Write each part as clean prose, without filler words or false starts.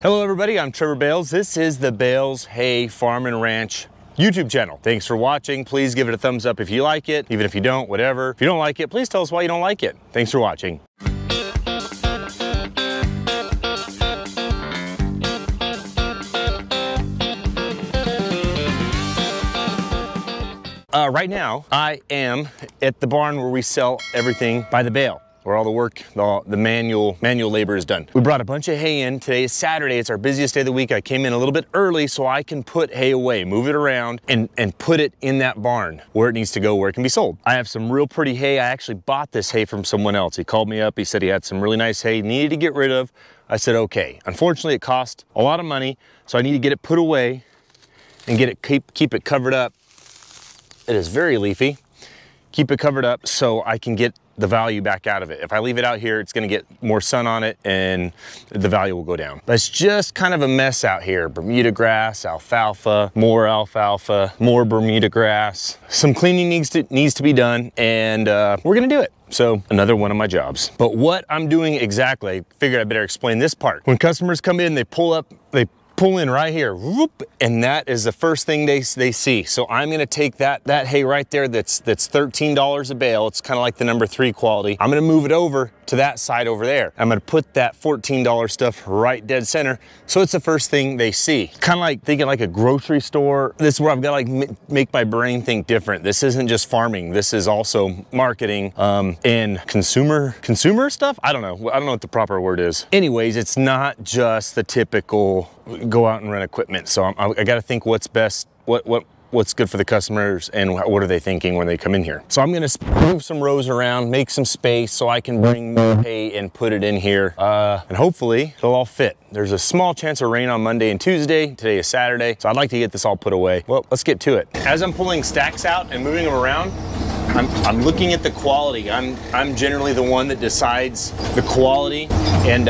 Hello everybody, I'm Trevor Bales. This is the Bales Hay Farm and Ranch YouTube channel. Thanks for watching. Please give it a thumbs up if you like it. Even if you don't, whatever. If you don't like it, please tell us why you don't like it. Thanks for watching. Right now, I am at the barn where we sell everything by the bale, where all the work, the manual labor is done. We brought a bunch of hay in. Today is Saturday. It's our busiest day of the week. I came in a little bit early so I can put hay away, move it around, and put it in that barn where it needs to go, where it can be sold. I have some real pretty hay. I actually bought this hay from someone else. He called me up. He said he had some really nice hay, needed to get rid of. I said, okay. Unfortunately, it cost a lot of money, so I need to get it put away and get it keep it covered up. It is very leafy. Keep it covered up so I can get the value back out of it. If I leave it out here, it's gonna get more sun on it and the value will go down. But it's just kind of a mess out here. Bermuda grass, alfalfa, more Bermuda grass. Some cleaning needs to be done, and we're gonna do it. So another one of my jobs. But what I'm doing exactly, I figured I better explain this part. When customers come in, they pull in right here, whoop, and that is the first thing they see. So I'm gonna take that hay right there that's $13 a bale. It's kind of like the number 3 quality. I'm gonna move it over to that side over there. I'm gonna put that $14 stuff right dead center. So it's the first thing they see. Kind of like thinking like a grocery store. This is where I've got to like make my brain think different. This isn't just farming. This is also marketing and consumer stuff. I don't know what the proper word is. Anyways, it's not just the typical go out and rent equipment. So I got to think what's best, what's good for the customers and what are they thinking when they come in here. So I'm gonna move some rows around, make some space so I can bring more hay and put it in here. And hopefully it'll all fit. There's a small chance of rain on Monday and Tuesday. Today is Saturday, so I'd like to get this all put away. Well, let's get to it. As I'm pulling stacks out and moving them around, I'm looking at the quality. I'm generally the one that decides the quality and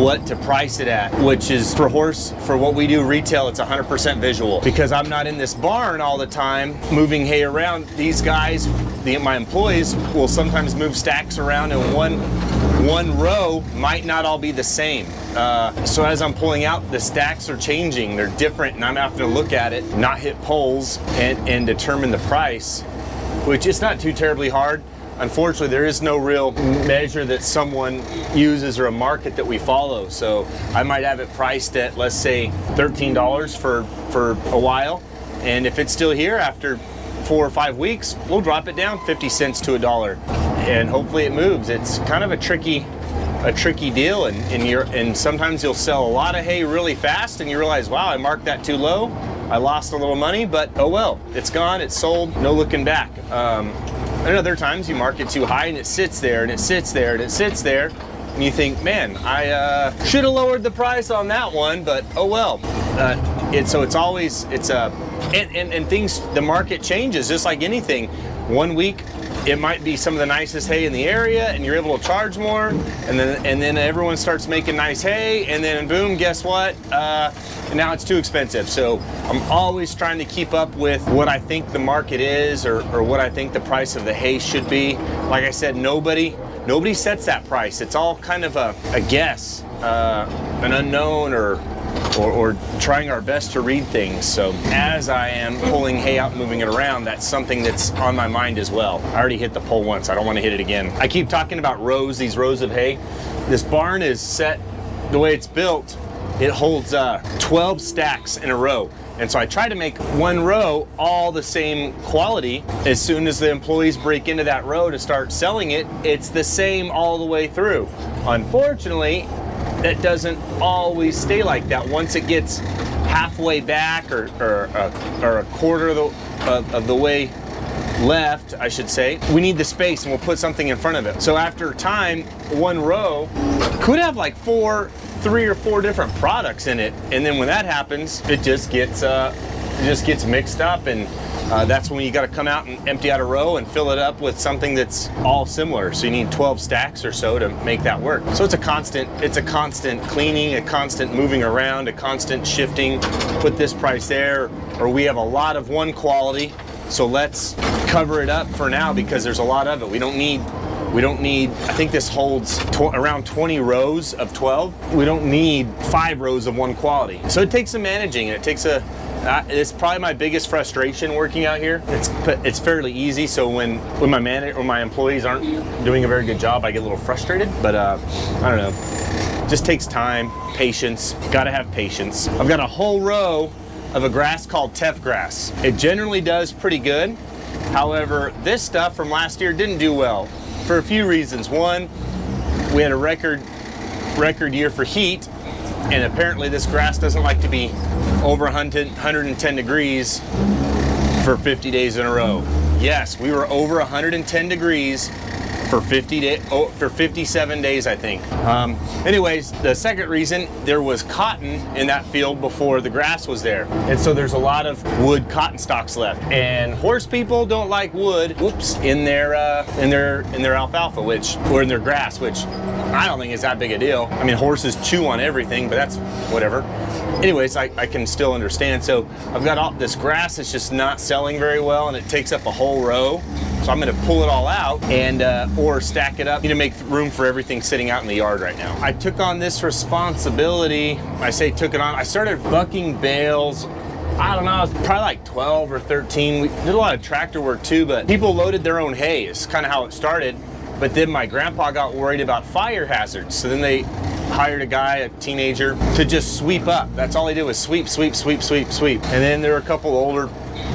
what to price it at, which is for what we do retail, it's 100% visual. Because I'm not in this barn all the time moving hay around. These guys, my employees, will sometimes move stacks around, and one row might not all be the same. So as I'm pulling out, the stacks are changing. They're different, and I'm having to look at it, not hit poles, and determine the price, which is not too terribly hard. Unfortunately, there is no real measure that someone uses or a market that we follow. So I might have it priced at, let's say, $13 for a while. And if it's still here after 4 or 5 weeks, we'll drop it down 50 cents to $1. And hopefully it moves. It's kind of a tricky deal, and sometimes you'll sell a lot of hay really fast and you realize, wow, I marked that too low. I lost a little money, but oh well, it's gone, it's sold, no looking back. And other times you mark it too high and it sits there and it sits there and it sits there, and you think, man, I should have lowered the price on that one, but oh well. And things, the market changes just like anything. One week it might be some of the nicest hay in the area and you're able to charge more, and then everyone starts making nice hay, and then boom, guess what? And now it's too expensive. So I'm always trying to keep up with what I think the market is, or what I think the price of the hay should be. Like I said, nobody sets that price. It's all kind of a guess, an unknown, or trying our best to read things. So as I am pulling hay out and moving it around, that's something that's on my mind as well. I already hit the pole once, I don't want to hit it again. I keep talking about rows, these rows of hay. This barn is set the way it's built. It holds 12 stacks in a row. And so I try to make one row all the same quality. As soon as the employees break into that row to start selling it, it's the same all the way through. Unfortunately, that doesn't always stay like that. Once it gets halfway back or a quarter of the way left, I should say, we need the space, and we'll put something in front of it. So after time, one row could have like 3 or 4 different products in it, and then when that happens, it just gets mixed up, and that's when you got to come out and empty out a row and fill it up with something that's all similar. So you need 12 stacks or so to make that work. So it's a constant cleaning, a constant moving around, a constant shifting. Put this price there, or we have a lot of one quality, so let's cover it up for now because there's a lot of it. We don't need We don't need, I think this holds around 20 rows of 12. We don't need 5 rows of one quality. So it takes some managing, and it takes it's probably my biggest frustration working out here. It's fairly easy, so when my manager or my employees aren't doing a very good job, I get a little frustrated, but I don't know. Just takes time, patience, gotta have patience. I've got a whole row of a grass called teff grass. It generally does pretty good. However, this stuff from last year didn't do well for a few reasons. One, we had a record year for heat, and apparently this grass doesn't like to be over 110 degrees for 50 days in a row. Yes, we were over 110 degrees for 57 days, I think. Anyways, the second reason, there was cotton in that field before the grass was there. And so there's a lot of wood cotton stalks left. And horse people don't like wood, in their alfalfa, or in their grass, which I don't think is that big a deal. I mean, horses chew on everything, but that's whatever. Anyways, I can still understand. So I've got all this grass that's just not selling very well, and it takes up a whole row. So I'm gonna pull it all out and or stack it up to make room for everything sitting out in the yard right now. I took on this responsibility. I say took it on. I started bucking bales. I don't know, I was probably like 12 or 13. We did a lot of tractor work too, but people loaded their own hay. It's kind of how it started. But then my grandpa got worried about fire hazards. So then they hired a guy, a teenager, to just sweep up. That's all he did was sweep, sweep, sweep, sweep, sweep. And then there were a couple older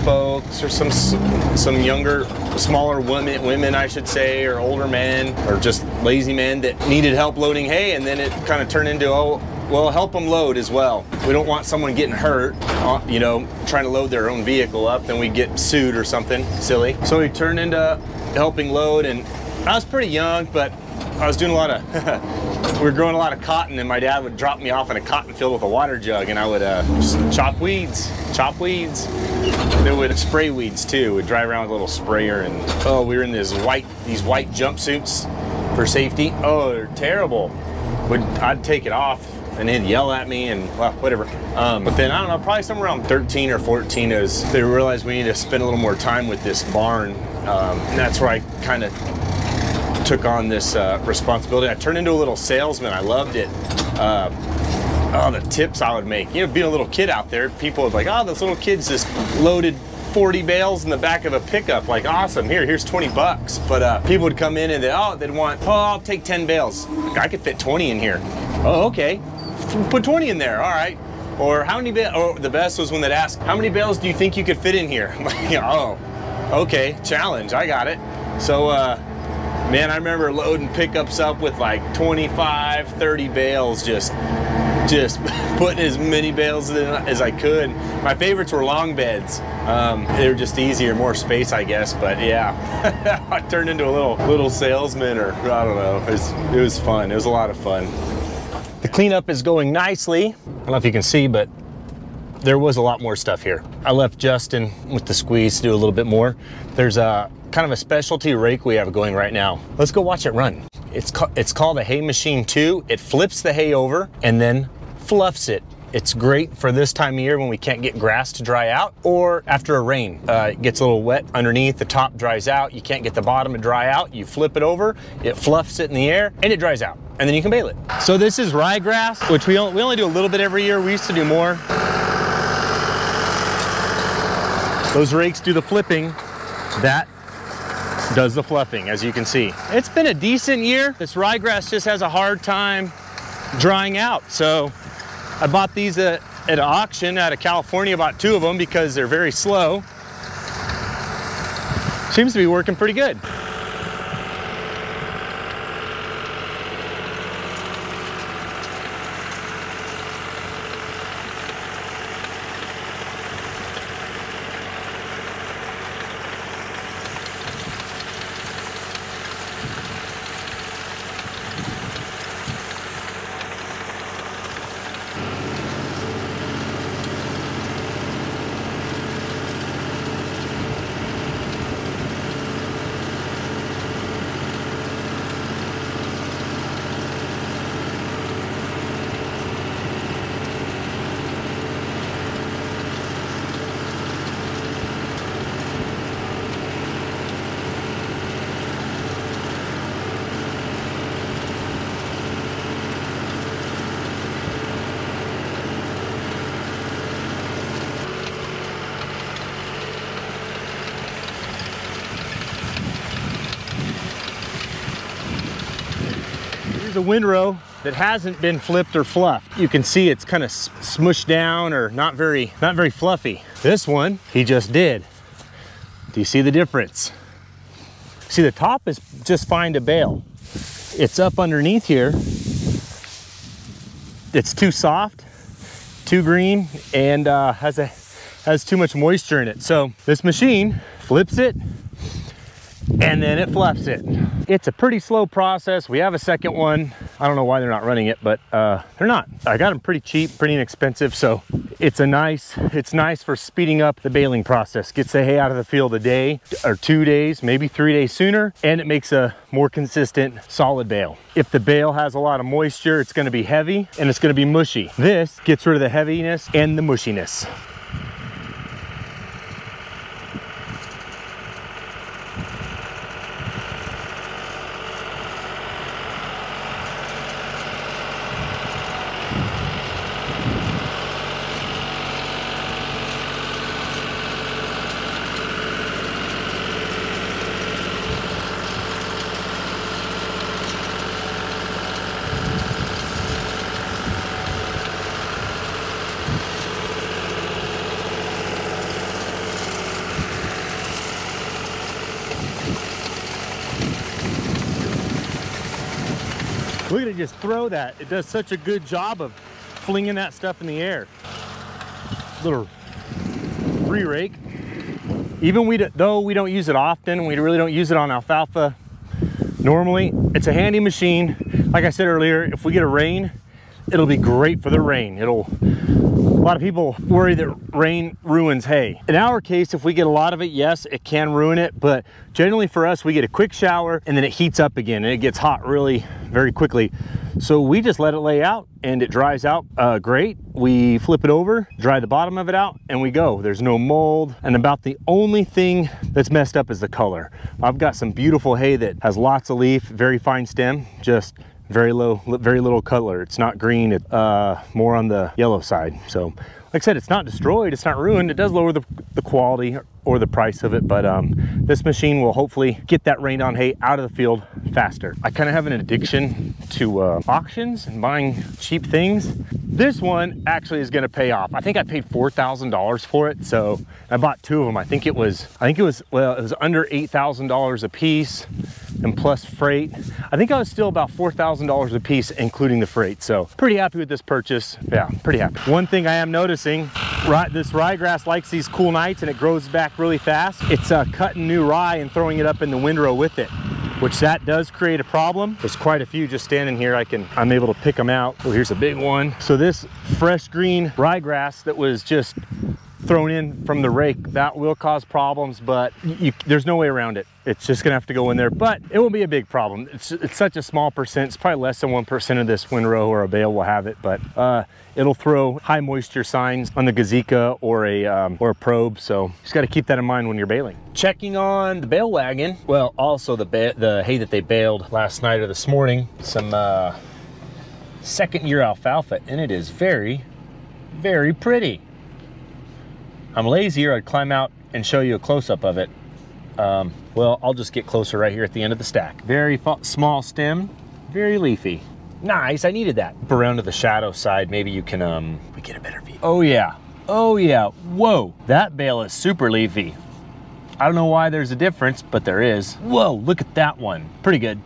folks, or some younger, smaller women, I should say, or older men, or just lazy men that needed help loading hay. And then it kind of turned into, oh, well, help them load as well. We don't want someone getting hurt, trying to load their own vehicle up, then we get sued or something silly. So we turned into helping load, and I was pretty young, but I was doing a lot of, we were growing a lot of cotton, and my dad would drop me off in a cotton field with a water jug, and I would just chop weeds. They would spray weeds too. We'd drive around with a little sprayer, and oh, we were in these white jumpsuits for safety. Oh, they're terrible. I'd take it off, and they'd yell at me, and well, whatever. But then, I don't know, probably somewhere around 13 or 14 is they realized we need to spend a little more time with this barn. And that's where I kind of took on this responsibility. I turned into a little salesman. I loved it. Oh, the tips I would make. Being a little kid out there, people would be like, oh, those little kids just loaded 40 bales in the back of a pickup. Like, awesome, here's 20 bucks. But people would come in and they'd want, oh, I'll take 10 bales. I could fit 20 in here. Oh, okay. Put 20 in there, all right. Or how many bales, or the best was when they'd ask, how many bales do you think you could fit in here? I'm like, oh, okay, challenge, I got it. So, man, I remember loading pickups up with like 25, 30 bales, just putting as many bales in as I could. My favorites were long beds. They were just easier, more space, I guess, but yeah. I turned into a little salesman, or I don't know. It was fun, it was a lot of fun. The cleanup is going nicely. I don't know if you can see, but there was a lot more stuff here. I left Justin with the squeeze to do a little bit more. There's a kind of a specialty rake we have going right now. Let's go watch it run. It's called a Hay Machine 2. It flips the hay over and then fluffs it. It's great for this time of year when we can't get grass to dry out, or after a rain. It gets a little wet underneath, the top dries out, you can't get the bottom to dry out, you flip it over, it fluffs it in the air, and it dries out, and then you can bale it. So this is ryegrass, which we only do a little bit every year. We used to do more. Those rakes do the flipping, that does the fluffing, as you can see. It's been a decent year. This ryegrass just has a hard time drying out, so I bought these at an auction out of California, bought 2 of them because they're very slow. Seems to be working pretty good. a windrow that hasn't been flipped or fluffed. You can see it's kind of smushed down or not very fluffy. This one, he just did. Do you see the difference? See, the top is just fine to bale. It's up underneath here. It's too soft, too green, and has too much moisture in it. So this machine flips it, and then it fluffs it. It's a pretty slow process. We have a second one. I don't know why they're not running it, but they're not. I got them pretty cheap, pretty inexpensive. So it's nice for speeding up the baling process. Gets the hay out of the field a day or 2 days, maybe 3 days sooner, and it makes a more consistent, solid bale. If the bale has a lot of moisture, it's gonna be heavy and it's gonna be mushy. This gets rid of the heaviness and the mushiness. Look at it just throw that. It does such a good job of flinging that stuff in the air. Little re-rake. Even though we don't use it often, we really don't use it on alfalfa normally, it's a handy machine. Like I said earlier, if we get a rain, it'll be great for the rain. A lot of people worry that rain ruins hay. In our case, if we get a lot of it, yes, it can ruin it, but generally for us, we get a quick shower and then it heats up again and it gets hot really very quickly. So we just let it lay out and it dries out great. We flip it over, dry the bottom of it out, and we go. There's no mold, and about the only thing that's messed up is the color. I've got some beautiful hay that has lots of leaf, very fine stem, just very little color. It's not green, it's more on the yellow side. So like I said, it's not destroyed, it's not ruined. It does lower the quality or the price of it, but this machine will hopefully get that rained on hay out of the field faster. I kind of have an addiction to auctions and buying cheap things. This one actually is going to pay off. I think I paid $4,000 for it, so I bought 2 of them. I think it was under $8,000 a piece, and plus freight. I think I was still about $4,000 a piece, including the freight. So pretty happy with this purchase. Yeah, pretty happy. One thing I am noticing, this ryegrass likes these cool nights and it grows back really fast. It's cutting new rye and throwing it up in the windrow with it, which that does create a problem. There's quite a few just standing here. I'm able to pick them out. Oh, here's a big one. So this fresh green ryegrass that was just thrown in from the rake, that will cause problems, but there's no way around it. It's just gonna have to go in there, but it won't be a big problem. It's such a small percent. It's probably less than 1% of this windrow or a bale will have it, but it'll throw high moisture signs on the Gujic or a probe. So just got to keep that in mind when you're baling. Checking on the bale wagon. Well, also the hay that they baled last night or this morning, some second-year alfalfa, and it is very, very pretty. I'm lazier, I'd climb out and show you a close-up of it. Well, I'll just get closer right here at the end of the stack. Very small stem, very leafy. Nice, I needed that. Up around to the shadow side, maybe you can we get a better view. Oh yeah, whoa, that bale is super leafy. I don't know why there's a difference, but there is. Whoa, look at that one, pretty good.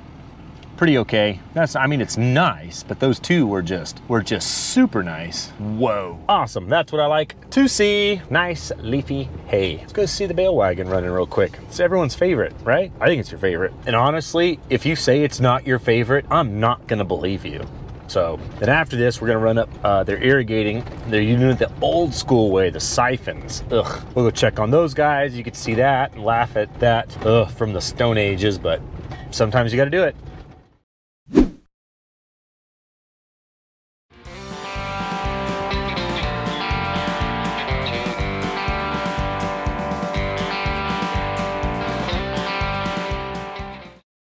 Pretty okay. I mean, it's nice, but those two were just super nice. Whoa. Awesome. That's what I like to see. Nice leafy hay. Let's go see the bale wagon running real quick. It's everyone's favorite, right? I think it's your favorite. And honestly, if you say it's not your favorite, I'm not gonna believe you. So then after this, we're gonna run up, they're irrigating. They're using it the old school way, the siphons. Ugh. We'll go check on those guys. You could see that and laugh at that from the Stone Ages, but sometimes you gotta do it.